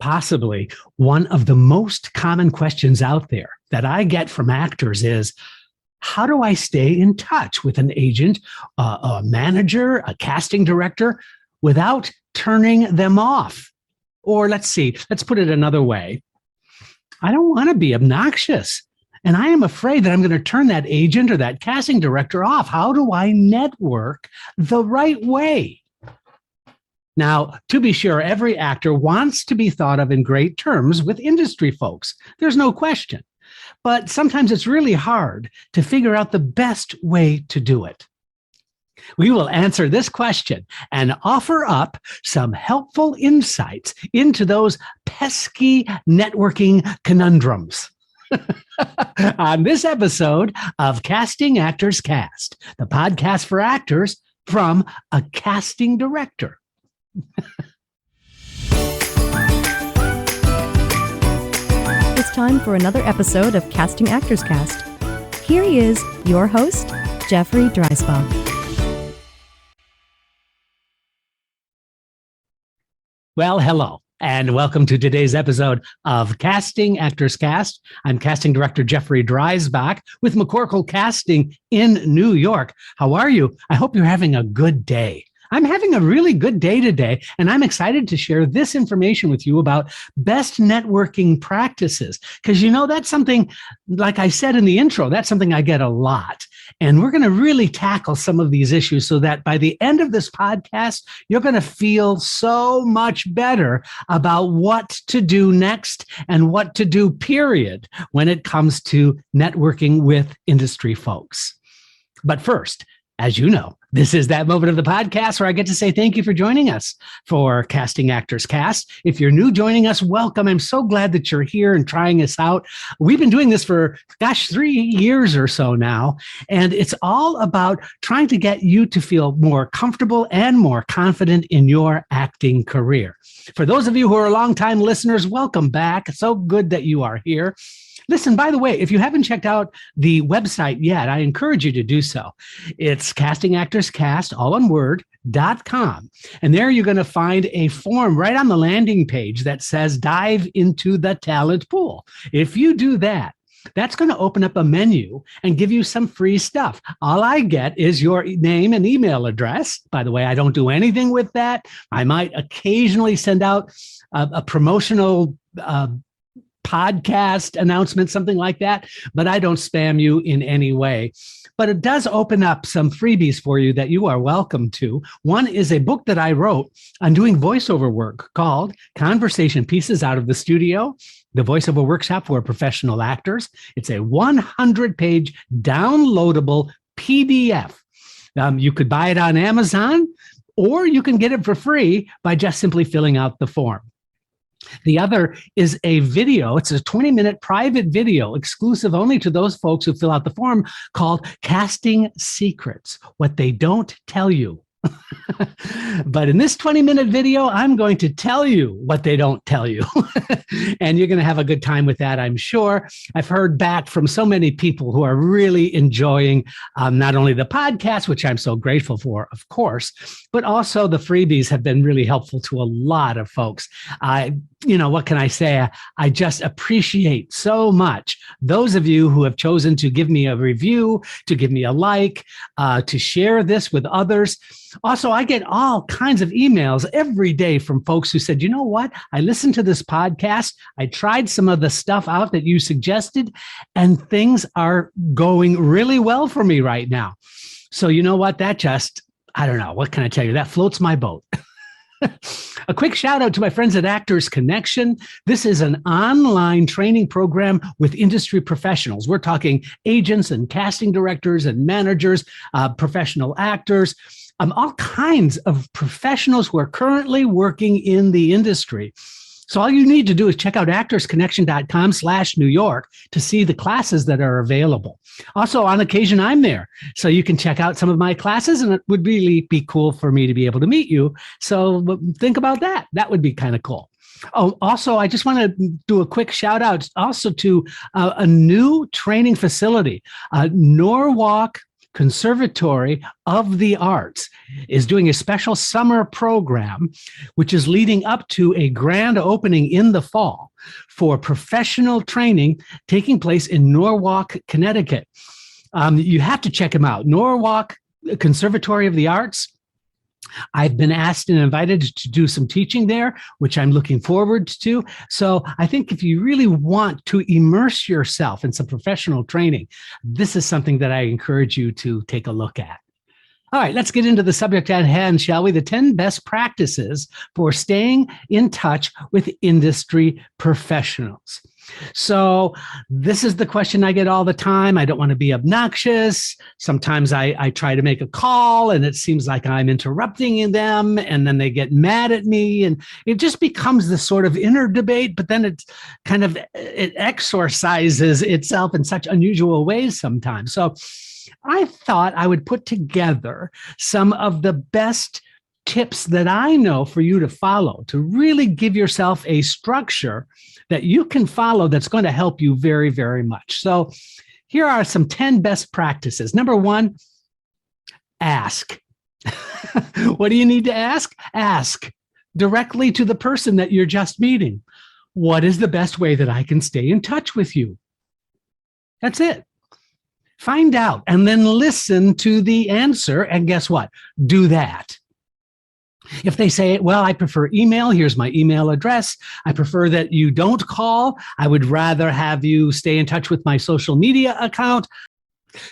Possibly one of the most common questions out there that I get from actors is, how do I stay in touch with an agent, a manager, a casting director without turning them off? Or let's put it another way. I don't want to be obnoxious, and I am afraid that I'm going to turn that agent or that casting director off. How do I network the right way? Now, to be sure, every actor wants to be thought of in great terms with industry folks. There's no question. But sometimes it's really hard to figure out the best way to do it. We will answer this question and offer up some helpful insights into those pesky networking conundrums. On this episode of Casting Actors Cast, the podcast for actors from a casting director. It's time for another episode of Casting Actors Cast. Here he is, your host, Jeffrey Dreisbach. Well, hello, and welcome to today's episode of Casting Actors Cast. I'm casting director Jeffrey Dreisbach with McCorkle Casting in New York. How are you? I hope you're having a good day. I'm having a really good day today, and I'm excited to share this information with you about best networking practices. Because, that's something, like I said in the intro, that's something I get a lot. And we're going to really tackle some of these issues so that by the end of this podcast, you're going to feel so much better about what to do next and what to do, period, when it comes to networking with industry folks. But first, as you know, this is that moment of the podcast where I get to say thank you for joining us for Casting Actors Cast. If you're new joining us, welcome. I'm so glad that you're here and trying us out. We've been doing this for, 3 years or so now, and it's all about trying to get you to feel more comfortable and more confident in your acting career. For those of you who are longtime listeners, welcome back. It's so good that you are here. Listen, by the way, if you haven't checked out the website yet, I encourage you to do so. It's castingactorscast, all one word, .com. And there you're going to find a form right on the landing page that says dive into the talent pool. If you do that, that's going to open up a menu and give you some free stuff. All I get is your name and email address. By the way, I don't do anything with that. I might occasionally send out a promotional podcast announcement, something like that, but I don't spam you in any way. But it does open up some freebies for you that you are welcome to. One is a book that I wrote on doing voiceover work called Conversation Pieces Out of the Studio, the voiceover workshop for professional actors. It's a 100-page downloadable PDF. You could buy it on Amazon, or you can get it for free by just simply filling out the form. The other is a video. It's a 20-minute private video exclusive only to those folks who fill out the form called Casting Secrets, What They Don't Tell You. But in this 20-minute video, I'm going to tell you what they don't tell you. And you're going to have a good time with that, I'm sure. I've heard back from so many people who are really enjoying not only the podcast, which I'm so grateful for, of course, but also the freebies have been really helpful to a lot of folks. What can I say? I just appreciate so much those of you who have chosen to give me a review, to give me a like, to share this with others. Also, I get all kinds of emails every day from folks who said, you know what? I listened to this podcast. I tried some of the stuff out that you suggested, and things are going really well for me right now. So you know what? That just, I don't know. What can I tell you? That floats my boat. A quick shout out to my friends at Actors Connection. This is an online training program with industry professionals. We're talking agents and casting directors and managers, professional actors, all kinds of professionals who are currently working in the industry. So all you need to do is check out actorsconnection.com/New York to see the classes that are available. Also, on occasion, I'm there. So you can check out some of my classes, and it would really be cool for me to be able to meet you. So think about that. That would be kind of cool. Oh, also, I just want to do a quick shout out also to a new training facility, Norwalk Conservatory of the Arts is doing a special summer program, which is leading up to a grand opening in the fall for professional training taking place in Norwalk, Connecticut. You have to check them out. Norwalk Conservatory of the Arts. I've been asked and invited to do some teaching there, which I'm looking forward to. So I think if you really want to immerse yourself in some professional training, this is something that I encourage you to take a look at. All right, let's get into the subject at hand, shall we? The 10 best practices for staying in touch with industry professionals. So this is the question I get all the time. I don't want to be obnoxious. Sometimes I try to make a call and it seems like I'm interrupting them, and then they get mad at me, and it just becomes this sort of inner debate, but then it exorcises itself in such unusual ways sometimes. So I thought I would put together some of the best tips that I know for you to follow to really give yourself a structure that you can follow that's going to help you very, very much. So here are some 10 best practices. Number one, ask. What do you need to ask? Ask directly to the person that you're just meeting. What is the best way that I can stay in touch with you? That's it. Find out and then listen to the answer. And guess what? Do that. If they say, well, I prefer email, here's my email address. I prefer that you don't call. I would rather have you stay in touch with my social media account.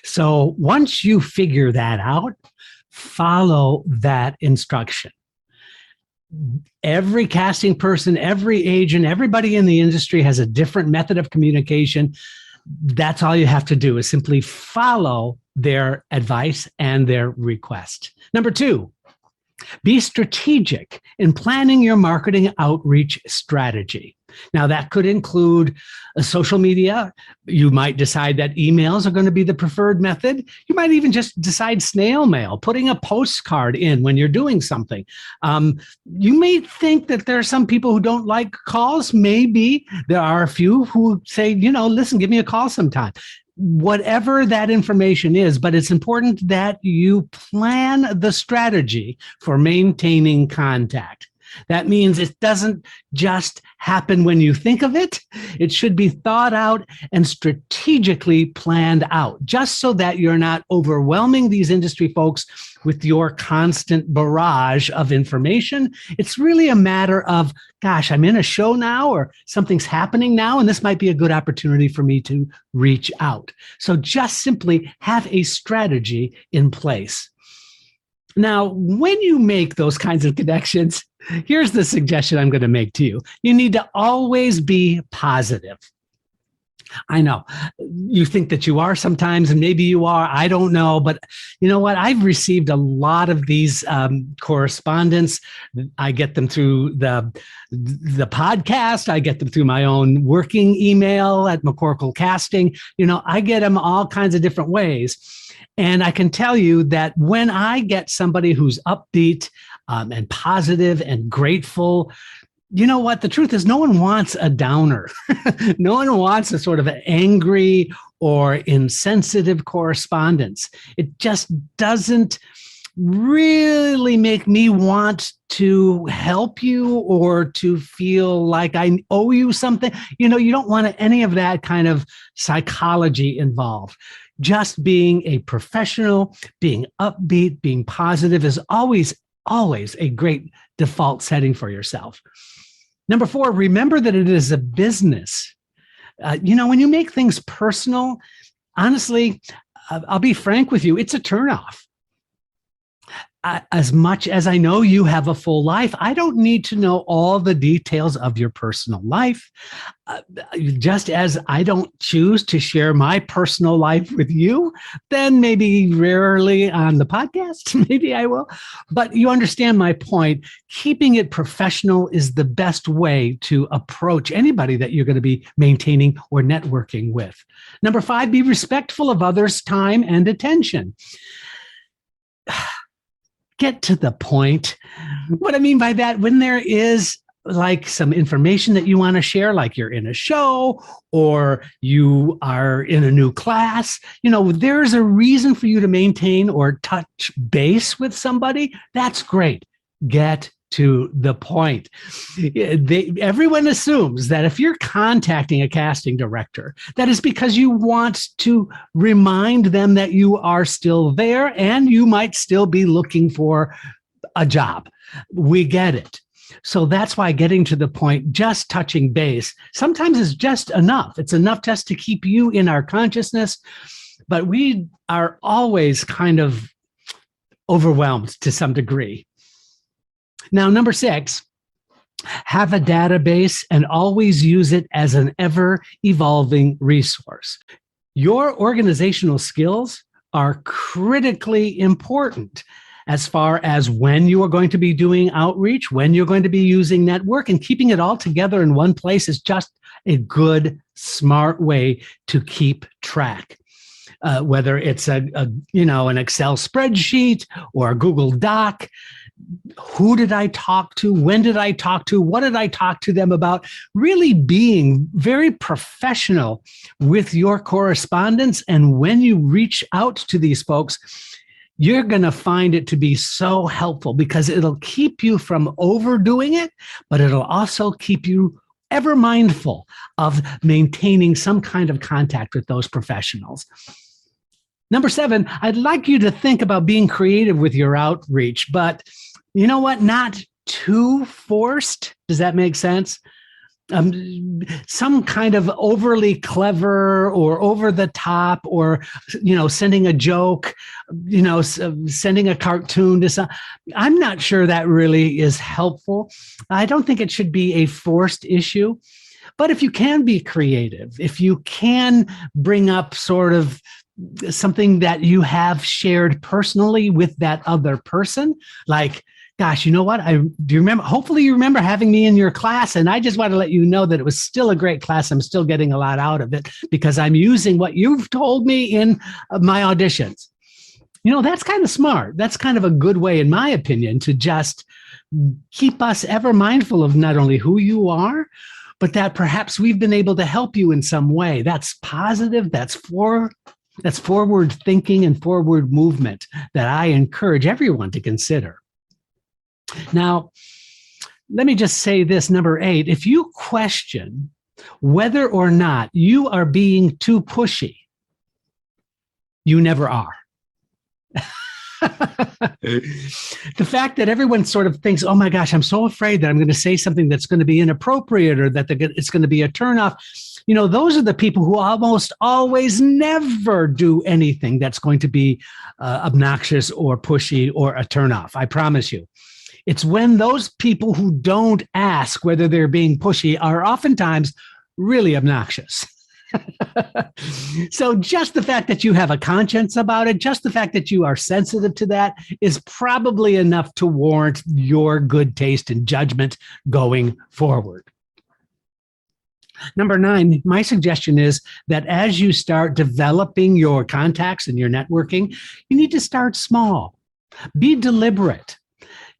So once you figure that out, follow that instruction. Every casting person, every agent, everybody in the industry has a different method of communication. That's all you have to do is simply follow their advice and their request. Number two, be strategic in planning your marketing outreach strategy. Now, that could include social media. You might decide that emails are going to be the preferred method. You might even just decide snail mail, putting a postcard in when you're doing something. You may think that there are some people who don't like calls. Maybe there are a few who say, listen, give me a call sometime. Whatever that information is, but it's important that you plan the strategy for maintaining contact. That means it doesn't just happen when you think of it. It should be thought out and strategically planned out, just so that you're not overwhelming these industry folks with your constant barrage of information. It's really a matter of, gosh, I'm in a show now or something's happening now, and this might be a good opportunity for me to reach out. So just simply have a strategy in place. Now, when you make those kinds of connections, here's the suggestion I'm going to make to you. You need to always be positive. I know you think that you are sometimes, and maybe you are. I don't know. But you know what? I've received a lot of these correspondence. I get them through the podcast. I get them through my own working email at McCorkle Casting. I get them all kinds of different ways. And I can tell you that when I get somebody who's upbeat and positive and grateful, you know what? The truth is, no one wants a downer. No one wants a sort of an angry or insensitive correspondence. It just doesn't really make me want to help you or to feel like I owe you something. You don't want any of that kind of psychology involved. Just being a professional, being upbeat, being positive is always a great default setting for yourself. Number 4, remember that it is a business. When you make things personal, honestly, I'll be frank with you, it's a turnoff. As much as I know you have a full life, I don't need to know all the details of your personal life. Just as I don't choose to share my personal life with you, then maybe rarely on the podcast, maybe I will. But you understand my point. Keeping it professional is the best way to approach anybody that you're going to be maintaining or networking with. Number 5, be respectful of others' time and attention. Get to the point. What I mean by that, when there is like some information that you want to share, like you're in a show or you are in a new class, there's a reason for you to maintain or touch base with somebody. That's great. Get to the point. Everyone assumes that if you're contacting a casting director, that is because you want to remind them that you are still there and you might still be looking for a job. We get it. So that's why getting to the point, just touching base, sometimes is just enough. It's enough just to keep you in our consciousness, but we are always kind of overwhelmed to some degree. Now, number 6, have a database and always use it as an ever-evolving resource. Your organizational skills are critically important as far as when you are going to be doing outreach, when you're going to be using network, and keeping it all together in one place is just a good, smart way to keep track. Whether it's an Excel spreadsheet or a Google Doc. Who did I talk to? When did I talk to? What did I talk to them about? Really being very professional with your correspondence. And when you reach out to these folks, you're going to find it to be so helpful because it'll keep you from overdoing it, but it'll also keep you ever mindful of maintaining some kind of contact with those professionals. Number 7, I'd like you to think about being creative with your outreach, but you know what? Not too forced. Does that make sense? Some kind of overly clever or over the top, or, sending a joke, sending a cartoon to some. I'm not sure that really is helpful. I don't think it should be a forced issue. But if you can be creative, if you can bring up sort of something that you have shared personally with that other person, like, gosh, you know what? Do you remember? Hopefully you remember having me in your class, and I just want to let you know that it was still a great class. I'm still getting a lot out of it because I'm using what you've told me in my auditions. That's kind of smart. That's kind of a good way, in my opinion, to just keep us ever mindful of not only who you are, but that perhaps we've been able to help you in some way. That's positive. That's forward thinking and forward movement that I encourage everyone to consider. Now, let me just say this, number 8, if you question whether or not you are being too pushy, you never are. The fact that everyone sort of thinks, oh my gosh, I'm so afraid that I'm going to say something that's going to be inappropriate or that it's going to be a turnoff. Those are the people who almost always never do anything that's going to be obnoxious or pushy or a turnoff. I promise you. It's when those people who don't ask whether they're being pushy are oftentimes really obnoxious. So just the fact that you have a conscience about it, just the fact that you are sensitive to that is probably enough to warrant your good taste and judgment going forward. Number 9, my suggestion is that as you start developing your contacts and your networking, you need to start small. Be deliberate.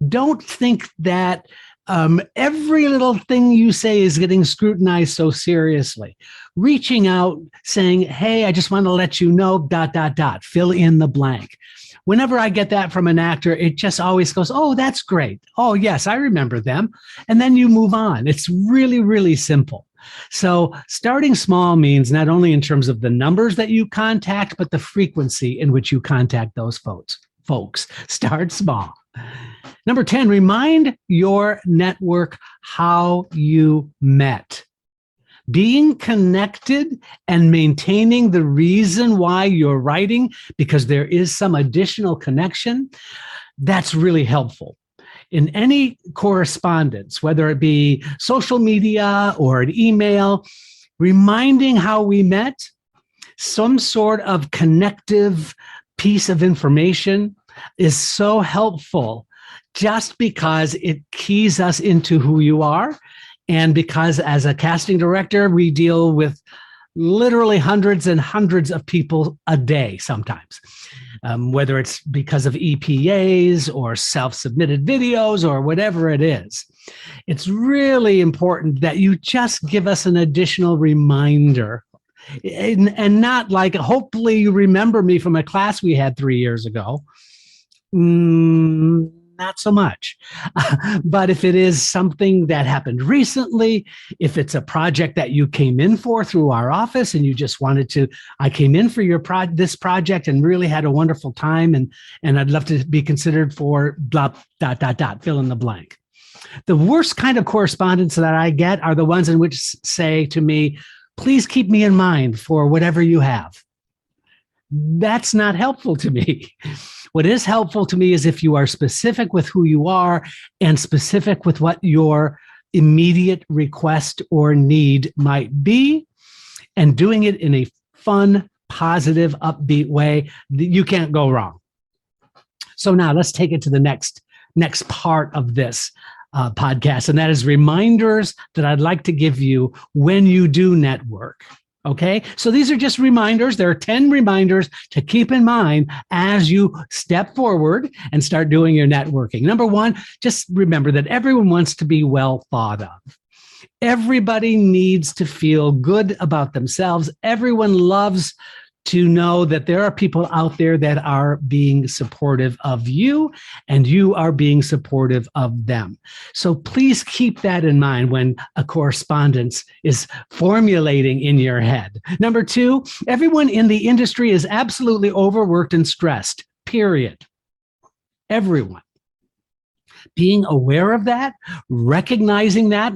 Don't think that every little thing you say is getting scrutinized so seriously. Reaching out, saying, hey, I just want to let you know, ... fill in the blank. Whenever I get that from an actor, it just always goes, oh, that's great. Oh, yes, I remember them. And then you move on. It's really, really simple. So starting small means not only in terms of the numbers that you contact, but the frequency in which you contact those folks. Start small. Number 10, remind your network how you met. Being connected and maintaining the reason why you're writing, because there is some additional connection, that's really helpful. In any correspondence, whether it be social media or an email, reminding how we met, some sort of connective piece of information is so helpful just because it keys us into who you are. And because as a casting director, we deal with literally hundreds and hundreds of people a day sometimes, whether it's because of EPAs or self-submitted videos or whatever it is. it's really important that you just give us an additional reminder. And not like, hopefully you remember me from a class we had 3 years ago. Not so much. But if it is something that happened recently, if it's a project that you came in for through our office and you just wanted to, I came in for this project and really had a wonderful time, and I'd love to be considered for blah, ... fill in the blank. The worst kind of correspondence that I get are the ones in which say to me, please keep me in mind for whatever you have. That's not helpful to me. What is helpful to me is if you are specific with who you are and specific with what your immediate request or need might be, and doing it in a fun, positive, upbeat way, you can't go wrong. So now let's take it to the next part of this podcast, and that is reminders that I'd like to give you when you do network. Okay, so these are just reminders. There are 10 reminders to keep in mind as you step forward and start doing your networking. Number one, just remember that everyone wants to be well thought of. Everybody needs to feel good about themselves. Everyone loves to know that there are people out there that are being supportive of you and you are being supportive of them. So please keep that in mind when a correspondence is formulating in your head. Number two, everyone in the industry is absolutely overworked and stressed, period. Everyone. Being aware of that, recognizing that,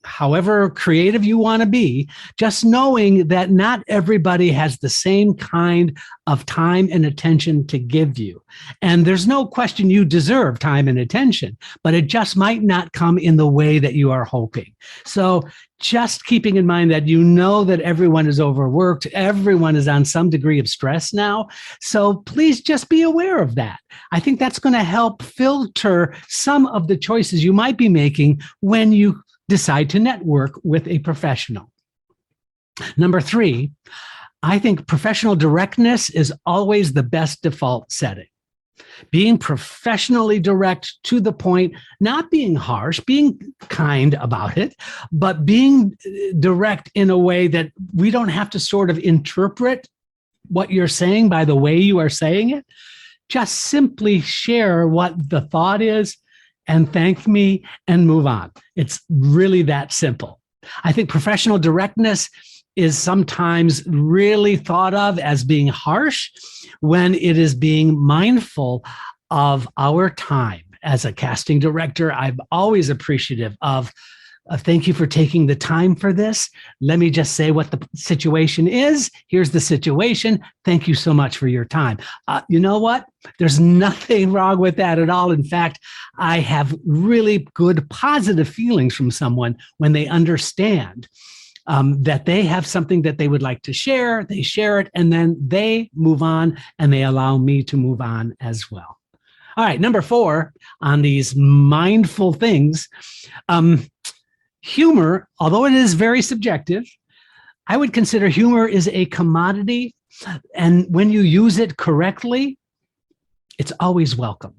however creative you want to be, just knowing that not everybody has the same kind of time and attention to give you. And there's no question you deserve time and attention, but it just might not come in the way that you are hoping. So just keeping in mind that you know that everyone is overworked, everyone is on some degree of stress now. So please just be aware of that. I think that's going to help filter some of the choices you might be making when you decide to network with a professional. Number three, I think professional directness is always the best default setting. Being professionally direct to the point, not being harsh, being kind about it, but being direct in a way that we don't have to sort of interpret what you're saying by the way you are saying it. Just simply share what the thought is and thank me and move on. It's really that simple. I think professional directness is sometimes really thought of as being harsh when it is being mindful of our time. As a casting director, I'm always appreciative of thank you for taking the time for this. Let me just say what the situation is. Here's the situation. Thank you so much for your time. You know what? There's nothing wrong with that at all. In fact, I have really good positive feelings from someone when they understand that they have something that they would like to share. They share it, and then they move on, and they allow me to move on as well. All right, number four on these mindful things. Humor, although it is very subjective, I would consider humor is a commodity. And when you use it correctly, it's always welcome.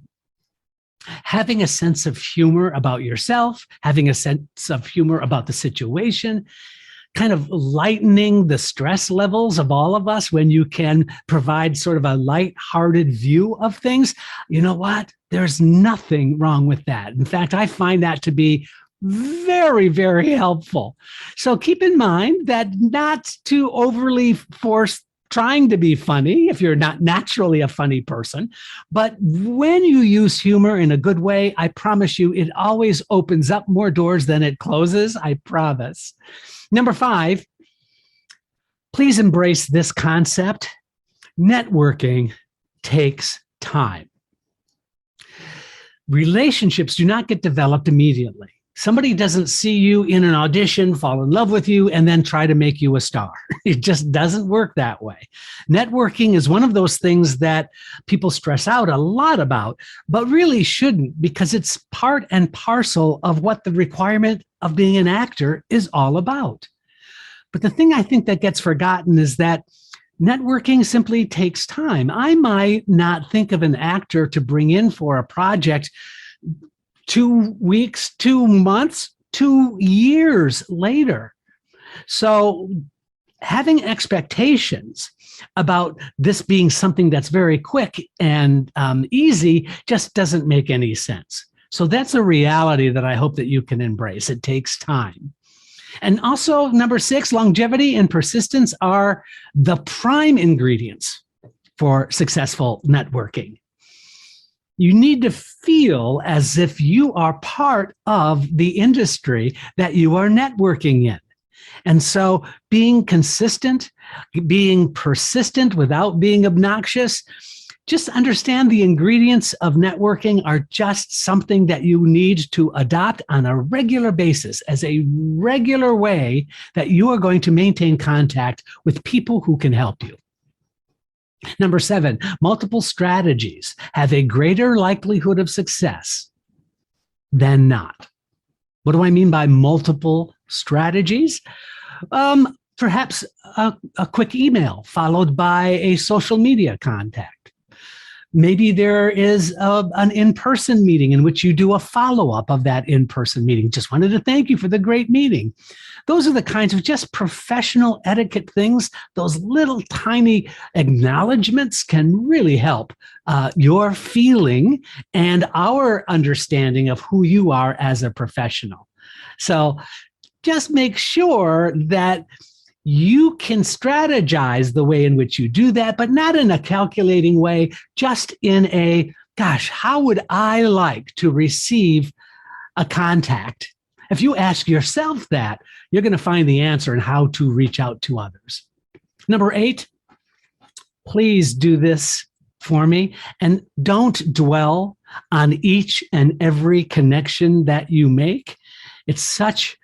Having a sense of humor about yourself, having a sense of humor about the situation, kind of lightening the stress levels of all of us when you can provide sort of a lighthearted view of things. You know what? There's nothing wrong with that. In fact, I find that to be very, very helpful. So keep in mind that not to overly force trying to be funny if you're not naturally a funny person, but when you use humor in a good way, I promise you, it always opens up more doors than it closes. I promise. Number five, please embrace this concept. Networking takes time. Relationships do not get developed immediately. Somebody doesn't see you in an audition, fall in love with you, and then try to make you a star. It just doesn't work that way. Networking is one of those things that people stress out a lot about, but really shouldn't, because it's part and parcel of what the requirement of being an actor is all about. But the thing I think that gets forgotten is that networking simply takes time. I might not think of an actor to bring in for a project 2 weeks, 2 months, 2 years later. So having expectations about this being something that's very quick and easy just doesn't make any sense. So that's a reality that I hope that you can embrace. It takes time. And also, number 6, longevity and persistence are the prime ingredients for successful networking. You need to feel as if you are part of the industry that you are networking in. And so being consistent, being persistent without being obnoxious, just understand the ingredients of networking are just something that you need to adopt on a regular basis as a regular way that you are going to maintain contact with people who can help you. Number 7, multiple strategies have a greater likelihood of success than not. What do I mean by multiple strategies? Perhaps a quick email followed by a social media contact. Maybe there is an in-person meeting in which you do a follow-up of that in-person meeting. Just wanted to thank you for the great meeting. Those are the kinds of just professional etiquette things. Those little tiny acknowledgments can really help your feeling and our understanding of who you are as a professional. So just make sure that you can strategize the way in which you do that, but not in a calculating way, just in a, gosh, how would I like to receive a contact? If you ask yourself that, you're going to find the answer in how to reach out to others. Number 8, please do this for me and don't dwell on each and every connection that you make. It's such,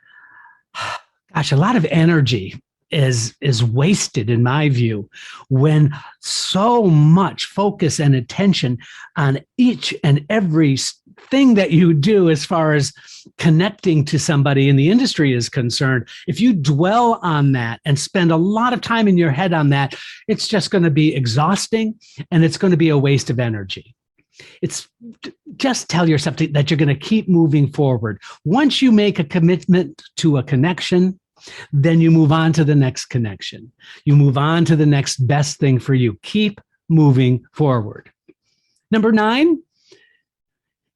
gosh, a lot of energy is wasted, in my view, when so much focus and attention on each and every thing that you do as far as connecting to somebody in the industry is concerned. If you dwell on that and spend a lot of time in your head on that, it's just going to be exhausting and it's going to be a waste of energy. It's just tell yourself that you're going to keep moving forward. Once you make a commitment to a connection, then you move on to the next connection. You move on to the next best thing for you. Keep moving forward. Number 9,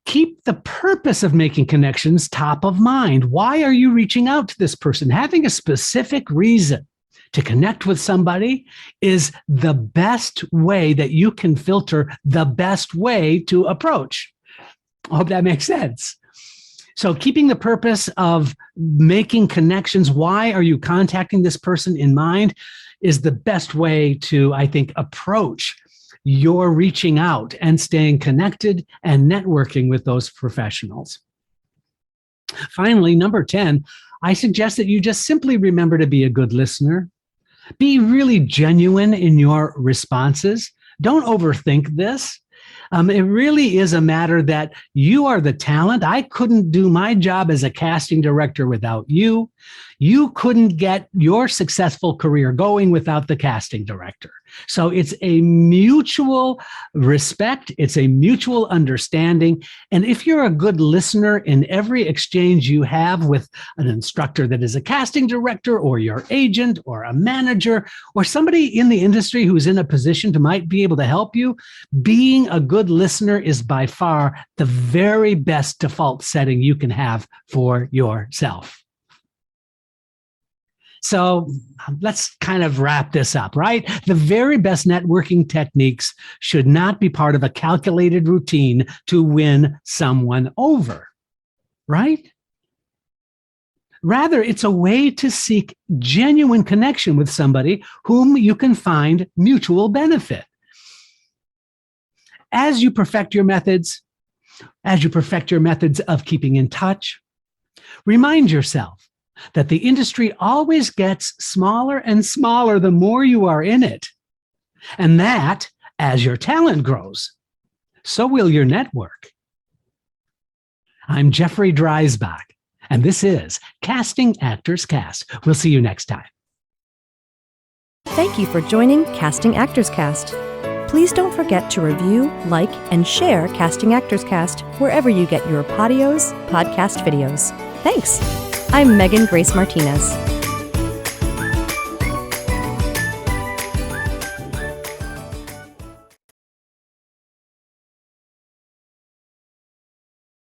keep the purpose of making connections top of mind. Why are you reaching out to this person? Having a specific reason to connect with somebody is the best way that you can filter the best way to approach. I hope that makes sense. So keeping the purpose of making connections, why are you contacting this person in mind, is the best way to, I think, approach your reaching out and staying connected and networking with those professionals. Finally, number 10, I suggest that you just simply remember to be a good listener. Be really genuine in your responses. Don't overthink this. It really is a matter that you are the talent. I couldn't do my job as a casting director without you. You couldn't get your successful career going without the casting director. So it's a mutual respect. It's a mutual understanding. And if you're a good listener in every exchange you have with an instructor that is a casting director or your agent or a manager or somebody in the industry who's in a position to might be able to help you, being a good listener is by far the very best default setting you can have for yourself. So let's kind of wrap this up, right? The very best networking techniques should not be part of a calculated routine to win someone over, right? Rather, it's a way to seek genuine connection with somebody whom you can find mutual benefit. As you perfect your methods of keeping in touch, remind yourself that the industry always gets smaller and smaller the more you are in it. And that, as your talent grows, so will your network. I'm Jeffrey Dreisbach, and this is Casting Actors Cast. We'll see you next time. Thank you for joining Casting Actors Cast. Please don't forget to review, like, and share Casting Actors Cast wherever you get your podcast videos. Thanks! I'm Megan Grace Martinez.